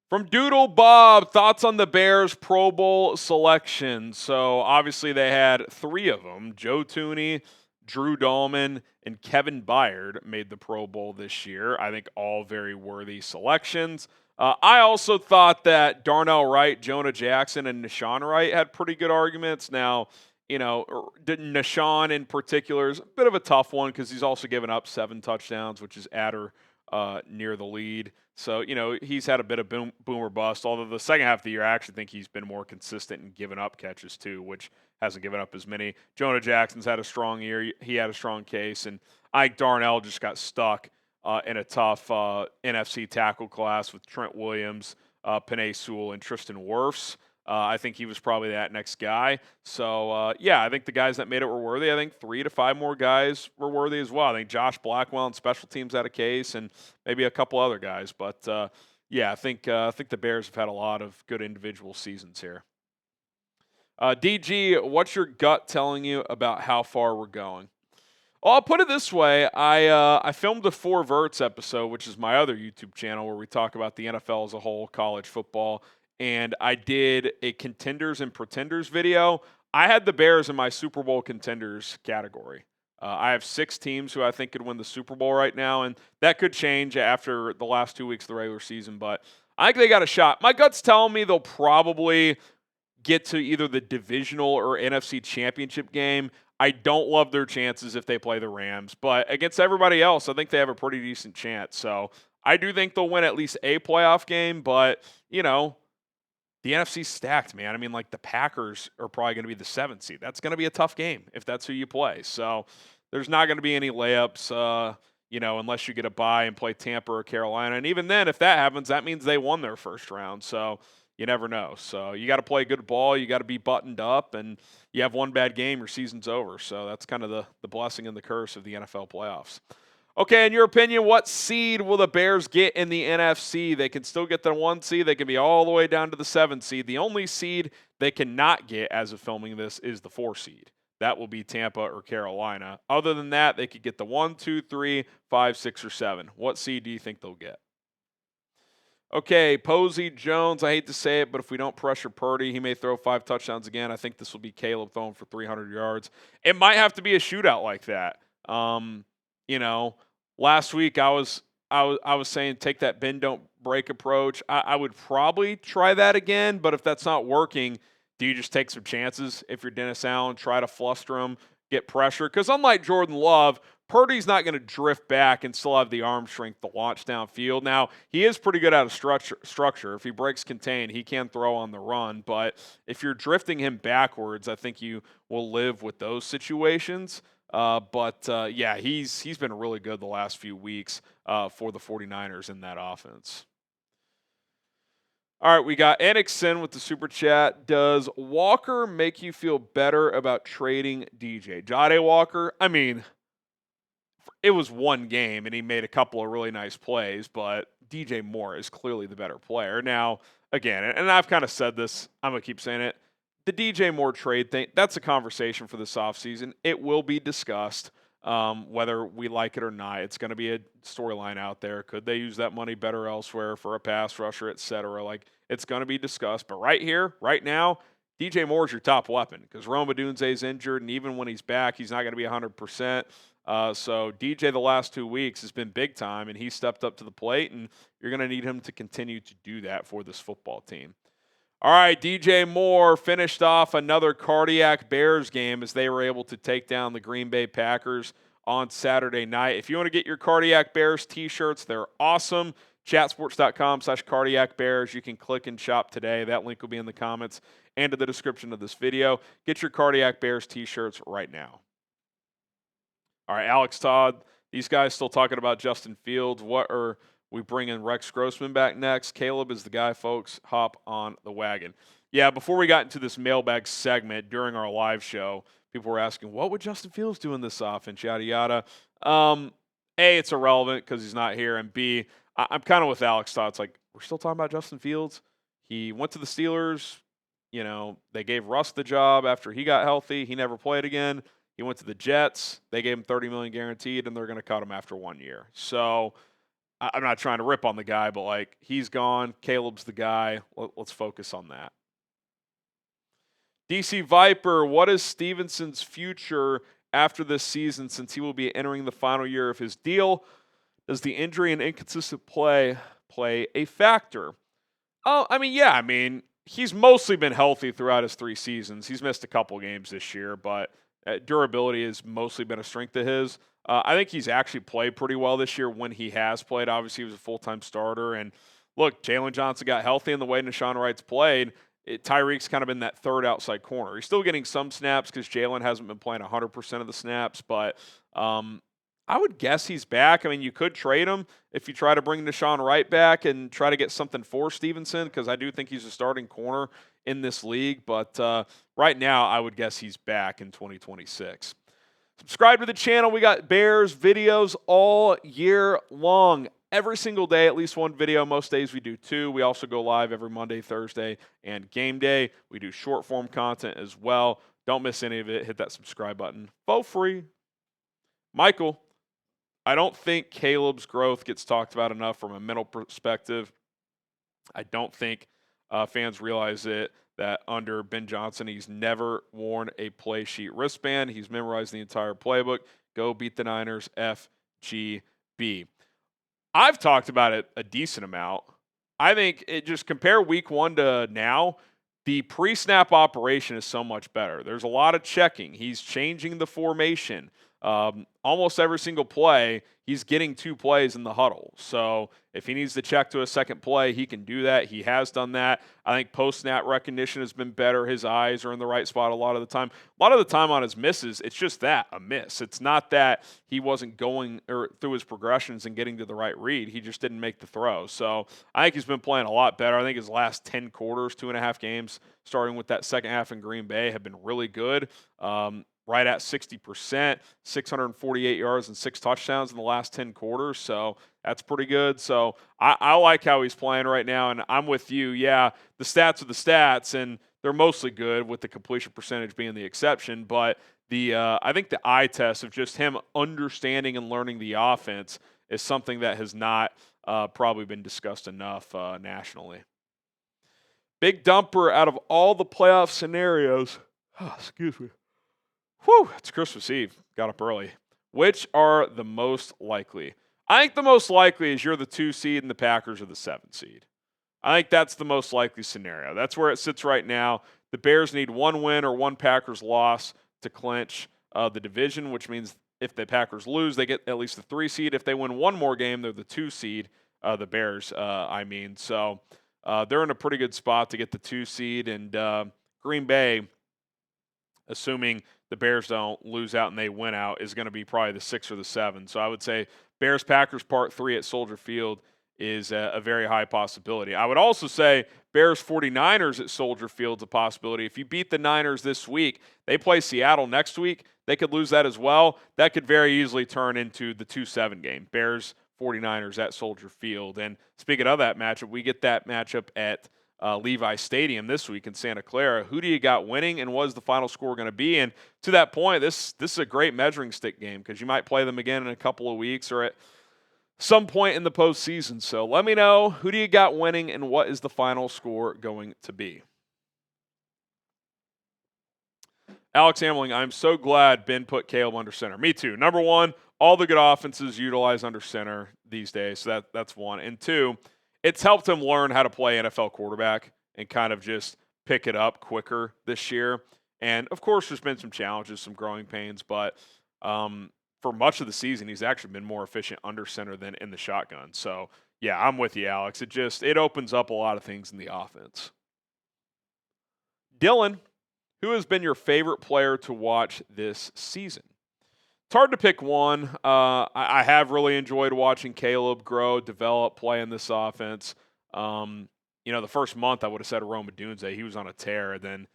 From Doodle Bob, thoughts on the Bears Pro Bowl selection. So obviously they had three of them. Joe Tooney, Drew Dahlman, and Kevin Byard made the Pro Bowl this year. I think all very worthy selections. I also thought that Darnell Wright, Jonah Jackson, and Nashawn Wright had pretty good arguments. Now, Nashawn in particular is a bit of a tough one because he's also given up 7 touchdowns, which is at or near the lead. So, he's had a bit of boom or bust, although the second half of the year, I actually think he's been more consistent in giving up catches too, which hasn't given up as many. Jonah Jackson's had a strong year. He had a strong case, and Ike Darnell just got stuck in a tough NFC tackle class with Trent Williams, Penei Sewell, and Tristan Wirfs. I think he was probably that next guy. So, I think the guys that made it were worthy. I think 3 to 5 more guys were worthy as well. I think Josh Blackwell and special teams had a case, and maybe a couple other guys. But, I think the Bears have had a lot of good individual seasons here. DG, what's your gut telling you about how far we're going? Well, I'll put it this way. I filmed a 4 Verts episode, which is my other YouTube channel, where we talk about the NFL as a whole, college football. And I did a contenders and pretenders video. I had the Bears in my Super Bowl contenders category. I have 6 teams who I think could win the Super Bowl right now, and that could change after the last 2 weeks of the regular season, but I think they got a shot. My gut's telling me they'll probably get to either the divisional or NFC championship game. I don't love their chances if they play the Rams, but against everybody else, I think they have a pretty decent chance. So I do think they'll win at least a playoff game, but, the NFC's stacked, man. I mean, the Packers are probably going to be the 7th seed. That's going to be a tough game if that's who you play. So there's not going to be any layups, unless you get a bye and play Tampa or Carolina. And even then, if that happens, that means they won their first round. So you never know. So you got to play good ball. You got to be buttoned up. And you have one bad game, your season's over. So that's kind of the blessing and the curse of the NFL playoffs. Okay, in your opinion, what seed will the Bears get in the NFC? They can still get the 1 seed. They can be all the way down to the 7th seed. The only seed they cannot get as of filming this is the 4 seed. That will be Tampa or Carolina. Other than that, they could get the 1, 2, 3, 5, 6, or 7. What seed do you think they'll get? Okay, Posey Jones, I hate to say it, but if we don't pressure Purdy, he may throw 5 touchdowns again. I think this will be Caleb throwing for 300 yards. It might have to be a shootout like that. Last week I was saying take that bend don't break approach. I would probably try that again, but if that's not working, do you just take some chances if you're Dennis Allen, try to fluster him, get pressure? Because unlike Jordan Love, Purdy's not going to drift back and still have the arm strength to launch downfield. Now, he is pretty good out of structure. If he breaks contain, he can throw on the run. But if you're drifting him backwards, I think you will live with those situations. He's been really good the last few weeks for the 49ers in that offense. All right, we got Enixon with the super chat. Does Walker make you feel better about trading DJ? Jahdae Walker, I mean, it was 1 game and he made a couple of really nice plays, but DJ Moore is clearly the better player. Now, again, and I've kind of said this, I'm going to keep saying it, the DJ Moore trade thing, that's a conversation for this offseason. It will be discussed, whether we like it or not. It's going to be a storyline out there. Could they use that money better elsewhere for a pass rusher, et cetera? It's going to be discussed. But right here, right now, DJ Moore is your top weapon because Rome Odunze is injured, and even when he's back, he's not going to be 100%. So DJ the last 2 weeks has been big time, and he stepped up to the plate, and you're going to need him to continue to do that for this football team. All right, DJ Moore finished off another cardiac Bears game as they were able to take down the Green Bay Packers on Saturday night. If you want to get your Cardiac Bears t-shirts, they're awesome. Chatsports.com/cardiacbears. You can click and shop today. That link will be in the comments and in the description of this video. Get your Cardiac Bears t-shirts right now. All right, Alex Todd, these guys still talking about Justin Fields. What are we bringing Rex Grossman back next? Caleb is the guy, folks. Hop on the wagon. Yeah, before we got into this mailbag segment during our live show, people were asking, what would Justin Fields do in this offense, yada, yada. A, it's irrelevant because he's not here, and B, I'm kind of with Alex Todd. It's like, we're still talking about Justin Fields. He went to the Steelers. They gave Russ the job after he got healthy. He never played again. He went to the Jets. They gave him $30 million guaranteed, and they're going to cut him after 1 year. So I'm not trying to rip on the guy, but like he's gone. Caleb's the guy. Let's focus on that. DC Viper, what is Stevenson's future after this season since he will be entering the final year of his deal? Does the injury and inconsistent play a factor? Oh, I mean, yeah. I mean, he's mostly been healthy throughout his 3 seasons. He's missed a couple games this year, but durability has mostly been a strength of his. I think he's actually played pretty well this year when he has played. Obviously, he was a full-time starter. And look, Jalen Johnson got healthy in the way Nashawn Wright's played. Tyrique's kind of been that third outside corner. He's still getting some snaps because Jalen hasn't been playing 100% of the snaps, but I would guess he's back. I mean, you could trade him if you try to bring Nashawn Wright back and try to get something for Stevenson, because I do think he's a starting corner in this league. But right now, I would guess he's back in 2026. Subscribe to the channel. We got Bears videos all year long. Every single day, at least one video. Most days we do 2. We also go live every Monday, Thursday, and game day. We do short form content as well. Don't miss any of it. Hit that subscribe button for free. Michael, I don't think Caleb's growth gets talked about enough from a mental perspective. I don't think fans realize it that under Ben Johnson, he's never worn a play sheet wristband. He's memorized the entire playbook. Go beat the Niners, FGB. I've talked about it a decent amount. I think just compare week 1 to now, the pre-snap operation is so much better. There's a lot of checking. He's changing the formation. Almost every single play, he's getting 2 plays in the huddle. So if he needs to check to a second play, he can do that. He has done that. I think post-snap recognition has been better. His eyes are in the right spot a lot of the time. A lot of the time on his misses, it's just that, a miss. It's not that he wasn't going or through his progressions and getting to the right read. He just didn't make the throw. So I think he's been playing a lot better. I think his last 10 quarters, 2.5 games, starting with that second half in Green Bay, have been really good. Right at 60%, 648 yards and 6 touchdowns in the last 10 quarters. So that's pretty good. So I like how he's playing right now, and I'm with you. Yeah, the stats are the stats, and they're mostly good with the completion percentage being the exception. But I think the eye test of just him understanding and learning the offense is something that has not probably been discussed enough nationally. Big dumper out of all the playoff scenarios. Oh, excuse me. Whew, it's Christmas Eve. Got up early. Which are the most likely? I think the most likely is you're the 2 seed and the Packers are the 7 seed. I think that's the most likely scenario. That's where it sits right now. The Bears need 1 win or 1 Packers loss to clinch the division, which means if the Packers lose, they get at least the 3 seed. If they win 1 more game, they're the 2 seed, the Bears, So they're in a pretty good spot to get the 2 seed. And Green Bay, assuming the Bears don't lose out and they win out, is going to be probably the 6 or the 7. So I would say Bears-Packers Part 3 at Soldier Field is a very high possibility. I would also say Bears-49ers at Soldier Field is a possibility. If you beat the Niners this week, they play Seattle next week. They could lose that as well. That could very easily turn into the 2-7 game, Bears-49ers at Soldier Field. And speaking of that matchup, we get that matchup at Levi Stadium this week in Santa Clara. Who do you got winning, and what is the final score going to be? And to that point, this is a great measuring stick game because you might play them again in a couple of weeks or at some point in the postseason. So let me know, who do you got winning, and what is the final score going to be? Alex Hamling, I'm so glad Ben put Caleb under center. Me too. Number 1, all the good offenses utilize under center these days. So that's 1. And 2, it's helped him learn how to play NFL quarterback and kind of just pick it up quicker this year. And, of course, there's been some challenges, some growing pains, but for much of the season, he's actually been more efficient under center than in the shotgun. So, yeah, I'm with you, Alex. It opens up a lot of things in the offense. Dylan, who has been your favorite player to watch this season? It's hard to pick one. I have really enjoyed watching Caleb grow, develop, play in this offense. The first month I would have said Rome Odunze. He was on a tear. Then,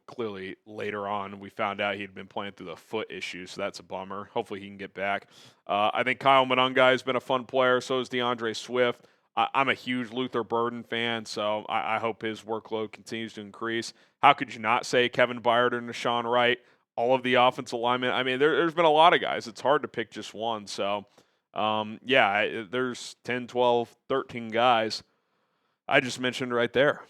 clearly later on we found out he'd been playing through the foot issues, so that's a bummer. Hopefully he can get back. I think Kyle Monungai has been a fun player. So is DeAndre Swift. I'm a huge Luther Burden fan, so I hope his workload continues to increase. How could you not say Kevin Byard and Nashawn Wright? All of the offensive linemen. I mean, there's been a lot of guys. It's hard to pick just one. So There's 10, 12, 13 guys I just mentioned right there.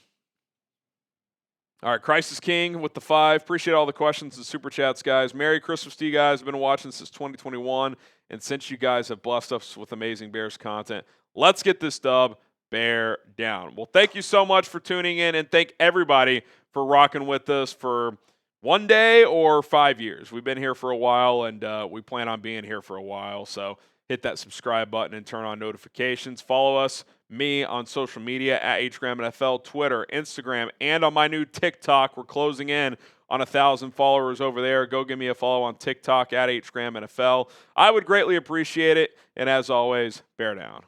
All right, Crisis King with the 5. Appreciate all the questions and super chats, guys. Merry Christmas to you guys. I've been watching since 2021, and since you guys have blessed us with amazing Bears content, let's get this dub. Bear down. Well, thank you so much for tuning in, and thank everybody for rocking with us for one day or 5 years. We've been here for a while, and we plan on being here for a while, so hit that subscribe button and turn on notifications. Follow us, me, on social media at HGramNFL, Twitter, Instagram, and on my new TikTok. We're closing in on 1,000 followers over there. Go give me a follow on TikTok at HGramNFL. I would greatly appreciate it, and as always, bear down.